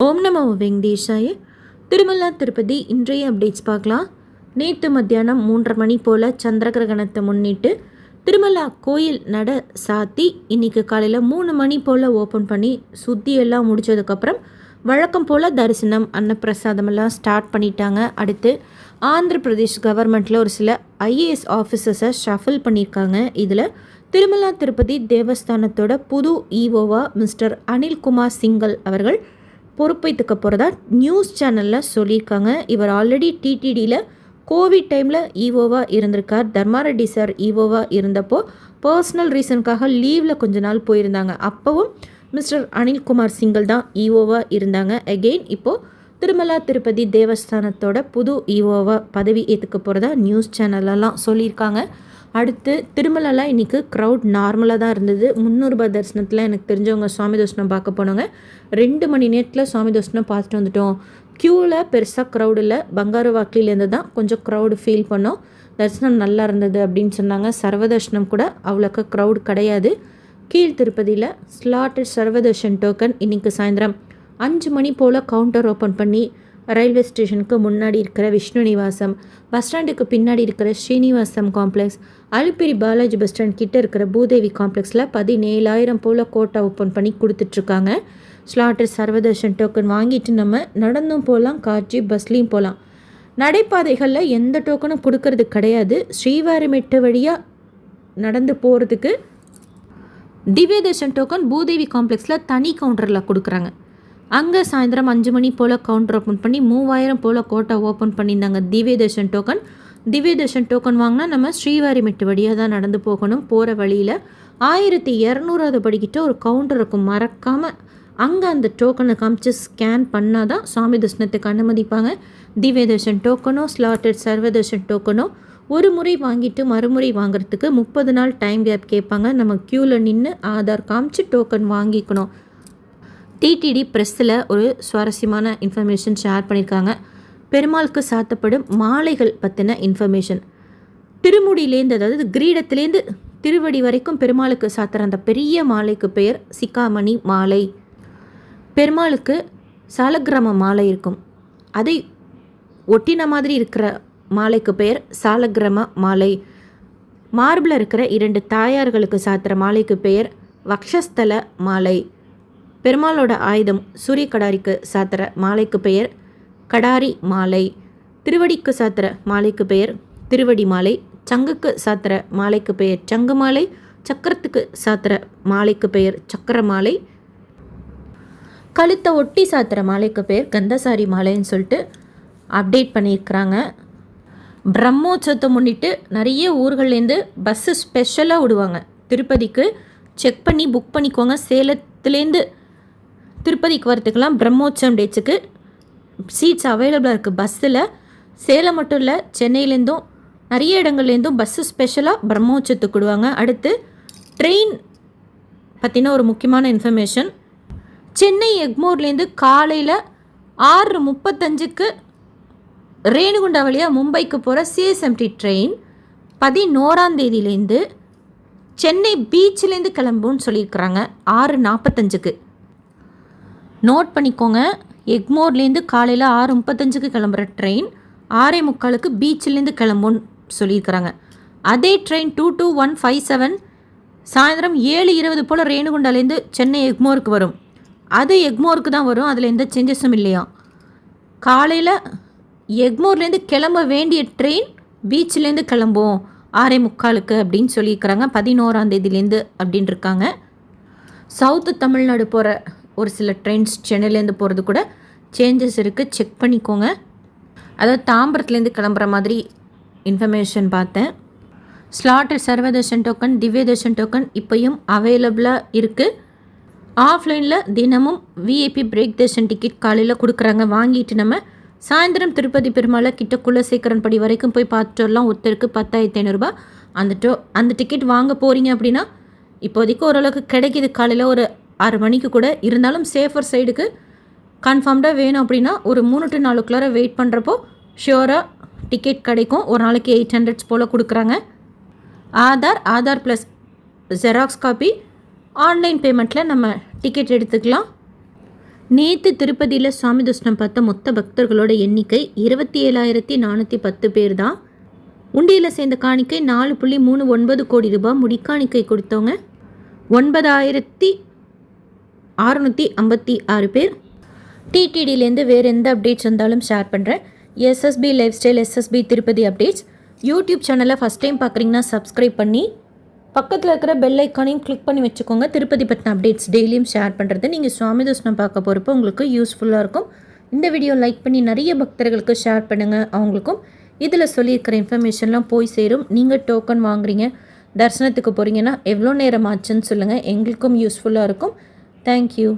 ஓம் நமோ வெங்கடேஷாய. திருமலா திருப்பதி இன்றைய அப்டேட்ஸ் பார்க்கலாம். நேற்று மத்தியானம் 3:30 மணி போல் சந்திர கிரகணத்தை முன்னிட்டு திருமலா கோயில் நட சாத்தி இன்றைக்கி காலையில் 3 மணி போல் ஓப்பன் பண்ணி சுத்தியெல்லாம் முடித்ததுக்கப்புறம் வழக்கம் போல் தரிசனம் அன்னப்பிரசாதமெல்லாம் ஸ்டார்ட் பண்ணிட்டாங்க. அடுத்து ஆந்திர பிரதேஷ் கவர்மெண்ட்டில் ஒரு சில ஐஏஎஸ் ஆஃபீஸர்ஸை ஷஃபில் பண்ணியிருக்காங்க. இதில் திருமலா திருப்பதி தேவஸ்தானத்தோட புது ஈஓவா மிஸ்டர் அனில்குமார் சிங்கல் அவர்கள் பொறுப்பேற்றுக்க போகிறதா நியூஸ் சேனலில் சொல்லியிருக்காங்க. இவர் ஆல்ரெடி டிடிடியில் கோவிட் டைமில் ஈஓவாக இருந்திருக்கார். தர்மாரெட்டி சார் ஈஓவாக இருந்தப்போ பர்சனல் ரீசனுக்காக லீவில் கொஞ்ச நாள் போயிருந்தாங்க. அப்போவும் மிஸ்டர் அனில்குமார் சிங்கல் தான் ஈஓவாக இருந்தாங்க. அகெயின் இப்போது திருமலா திருப்பதி தேவஸ்தானத்தோட புது ஈஓவாக பதவி ஏற்றுக்க போகிறதா நியூஸ் சேனலெல்லாம் சொல்லியிருக்காங்க. அடுத்து திருமலாலாம் இன்றைக்கி க்ரௌட் நார்மலாக தான் இருந்தது. 300 ரூபாய் தரிசனத்தில் எனக்கு தெரிஞ்சவங்க சுவாமி தரிசனம் பார்க்க போனவங்க 2 மணி நேரத்தில் சுவாமி தரிசனம் பார்த்துட்டு வந்துட்டோம். க்யூவில் பெருசாக க்ரௌட் இல்லை, பங்காரு வாக்கிலேருந்து தான் கொஞ்சம் க்ரௌடு ஃபீல் பண்ணோம். தரிசனம் நல்லா இருந்தது அப்படின்னு சொன்னாங்க. சர்வதர்ஷனம் கூட அவ்வளோக்கா க்ரௌட் கிடையாது. கீழ் திருப்பதியில் ஸ்லாட்டட் சர்வதர்ஷன் டோக்கன் இன்றைக்கி சாயந்தரம் 5 மணி போல் கவுண்டர் ஓப்பன் பண்ணி ரயில்வே ஸ்டேஷனுக்கு முன்னாடி இருக்கிற விஷ்ணு நிவாசம், பஸ் ஸ்டாண்டுக்கு பின்னாடி இருக்கிற Srinivasam complex, Alipiri Balaji bus stand கிட்டே இருக்கிற பூதேவி காம்ப்ளெக்ஸில் 17,000 போல் கோட்டா ஓப்பன் பண்ணி கொடுத்துட்ருக்காங்க. ஸ்லாட்டர் சர்வதர்ஷன் டோக்கன் வாங்கிட்டு நம்ம நடந்தும் போகலாம், காட்சி பஸ்லேயும் போகலாம். நடைபாதைகளில் எந்த டோக்கனும் கொடுக்கறது கிடையாது. ஸ்ரீவாரிமெட்டு வழியாக நடந்து போகிறதுக்கு திவ்ய தர்ஷன் டோக்கன் பூதேவி காம்ப்ளெக்ஸில் தனி கவுண்டரில் கொடுக்குறாங்க. அங்கே சாயந்தரம் 5 மணி போல் கவுண்டர் ஓப்பன் பண்ணி 3,000 போல் கோட்டா ஓப்பன் பண்ணியிருந்தாங்க. திவ்ய தர்ஷன் டோக்கன் வாங்கினா நம்ம ஸ்ரீவாரிமெட்டு வழியாக தான் நடந்து போகணும். போகிற வழியில் 1200 படிக்கிட்ட ஒரு கவுண்டர் இருக்கும். மறக்காமல் அங்கே அந்த டோக்கனை காமிச்சு ஸ்கேன் பண்ணால் தான் சுவாமி தர்ஷனத்துக்கு அனுமதிப்பாங்க. திவ்ய தர்ஷன் டோக்கனோ ஸ்லாட்டட் சர்வதர்ஷன் டோக்கனோ ஒரு முறை வாங்கிட்டு மறுமுறை வாங்குறதுக்கு 30 நாள் டைம் கேப் கேட்பாங்க. நம்ம க்யூவில் நின்று ஆதார் காமிச்சு டோக்கன் வாங்கிக்கணும். டிடிடி ப்ரெஸ்ஸில் ஒரு சுவாரஸ்யமான இன்ஃபர்மேஷன் ஷேர் பண்ணியிருக்காங்க. பெருமாளுக்கு சாத்தப்படும் மாலைகள் பற்றின இன்ஃபர்மேஷன். திருமுடியிலேருந்து, அதாவது கிரீடத்துலேருந்து திருவடி வரைக்கும் பெருமாளுக்கு சாத்துற அந்த பெரிய மாலைக்கு பெயர் சிக்காமணி மாலை. பெருமாளுக்கு சாலக்கிராம மாலை இருக்கும். அதை ஒட்டின மாதிரி இருக்கிற மாலைக்கு பெயர் சாலக்கிராம மாலை. மார்பில் இருக்கிற 2 தாயார்களுக்கு சாத்துற மாலைக்கு பெயர் வக்ஷஸ்தல மாலை. பெருமாளோட ஆயுதம் சூரிய கடாரிக்கு சாத்துற மாலைக்கு பெயர் கடாரி மாலை. திருவடிக்கு சாத்துற மாலைக்கு பெயர் திருவடி மாலை. சங்குக்கு சாத்துற மாலைக்கு பெயர் சங்கு மாலை. சக்கரத்துக்கு சாத்துற மாலைக்கு பெயர் சக்கர மாலை. கழுத்தை ஒட்டி சாத்துற மாலைக்கு பெயர் கந்தசாரி மாலைன்னு சொல்லிட்டு அப்டேட் பண்ணியிருக்கிறாங்க. பிரம்மோற்சவத்தை முன்னிட்டு நிறைய ஊர்கள்லேருந்து பஸ்ஸு ஸ்பெஷலாக விடுவாங்க. திருப்பதிக்கு செக் பண்ணி புக் பண்ணிக்கோங்க. சேலத்துலேருந்து திருப்பதிக்கு வரத்துக்கெல்லாம் பிரம்மோற்சவம் டேட்ஸுக்கு சீட்ஸ் அவைலபிளாக இருக்குது பஸ்ஸில். சேலம் மட்டும் இல்லை, சென்னையிலேருந்தும் நிறைய இடங்கள்லேருந்தும் பஸ்ஸு ஸ்பெஷலாக பிரம்மோற்சவத்துக்கு விடுவாங்க. அடுத்து ட்ரெயின் பற்றின ஒரு முக்கியமான இன்ஃபர்மேஷன். சென்னை எக்மோர்லேருந்து காலையில் 6:35க்கு ரேணுகுண்டா வழியாக மும்பைக்கு போகிற சிஎஸ்எம்டி ட்ரெயின் 11ஆம் தேதியிலேருந்து சென்னை பீச்சிலேருந்து கிளம்புன்னு சொல்லியிருக்கிறாங்க 6:45க்கு. நோட் பண்ணிக்கோங்க. எக்மோர்லேருந்து காலையில் 6:35க்கு கிளம்புற ட்ரெயின் 6:45க்கு பீச்சிலேருந்து கிளம்புன்னு சொல்லியிருக்கிறாங்க. அதே ட்ரெயின் 22157 சாயந்தரம் 7:20 போல் ரேணுகுண்டாலேருந்து சென்னை எக்மோருக்கு வரும். அது எக்மோருக்கு தான் வரும், அதில் எந்த சேஞ்சஸும் இல்லையா. காலையில் எக்மோர்லேருந்து கிளம்ப வேண்டிய ட்ரெயின் பீச்சிலேருந்து கிளம்புவோம் 6:45க்கு அப்படின்னு சொல்லியிருக்கிறாங்க. 11ஆம் தேதியிலேருந்து அப்படின்னு இருக்காங்க. சவுத்து தமிழ்நாடு போகிற ஒரு சில ட்ரெயின்ஸ் சென்னையிலேருந்து போகிறது கூட சேஞ்சஸ் இருக்குது, செக் பண்ணிக்கோங்க. அதாவது தாம்பரத்துலேருந்து கிளம்புற மாதிரி இன்ஃபர்மேஷன் பார்த்தேன். ஸ்லாட்டட் சர்வதர்ஷன் டோக்கன், திவ்ய தர்ஷன் டோக்கன் இப்போயும் அவைலபிளாக இருக்குது. ஆஃப்லைனில் தினமும் விஐபி பிரேக் தர்ஷன் டிக்கெட் காலையில் கொடுக்குறாங்க. வாங்கிட்டு நம்ம சாயந்தரம் திருப்பதி பெருமாளை கிட்ட குலசேகரன் படி வரைக்கும் போய் பார்த்துட்டு வரலாம். ஒருத்தருக்கு 10,500 ரூபாய். அந்த டிக்கெட் வாங்க போகிறீங்க அப்படின்னா இப்போதைக்கு ஓரளவுக்கு கிடைக்கிது. காலையில் ஒரு 6 மணிக்கு கூட இருந்தாலும் சேஃபர் சைடுக்கு கன்ஃபார்ம்டாக வேணும் அப்படின்னா ஒரு 3 to 4 வெயிட் பண்ணுறப்போ ஷியோராக டிக்கெட் கிடைக்கும். ஒரு நாளைக்கு 800 போல் கொடுக்குறாங்க. Aadhaar plus xerox copy online பேமெண்ட்டில் நம்ம டிக்கெட் எடுத்துக்கலாம். நேற்று திருப்பதியில் சுவாமி தரிசனம் பார்த்த மொத்த பக்தர்களோட எண்ணிக்கை 27,410 பேர் தான். உண்டியில் சேர்ந்த காணிக்கை 4.39 கோடி ரூபாய். முடிக்காணிக்கை கொடுத்தவங்க 9,656 பேர். டிடிடிலேருந்து வேறு எந்த அப்டேட்ஸ் வந்தாலும் ஷேர் பண்ணுறேன். SSP lifestyle, SSP Tirupati updates YouTube சேனலை ஃபஸ்ட் டைம் பார்க்குறீங்கன்னா சப்ஸ்கிரைப் பண்ணி பக்கத்தில் இருக்கிற பெல் ஐக்கானையும் கிளிக் பண்ணி வச்சுக்கோங்க. திருப்பதி பற்றின அப்டேட்ஸ் டெய்லியும் ஷேர் பண்ணுறது நீங்கள் சுவாமி தரிசனம் பார்க்க போகிறப்போ உங்களுக்கு யூஸ்ஃபுல்லாக இருக்கும். இந்த வீடியோ லைக் பண்ணி நிறைய பக்தர்களுக்கு ஷேர் பண்ணுங்கள். அவங்களுக்கும் இதில் சொல்லியிருக்கிற இன்ஃபர்மேஷன்லாம் போய் சேரும். நீங்கள் டோக்கன் வாங்குறீங்க, தரிசனத்துக்கு போகிறீங்கன்னா எவ்வளோ நேரம் ஆச்சுன்னு சொல்லுங்கள். எங்களுக்கும் யூஸ்ஃபுல்லாக இருக்கும். தேங்க்யூ.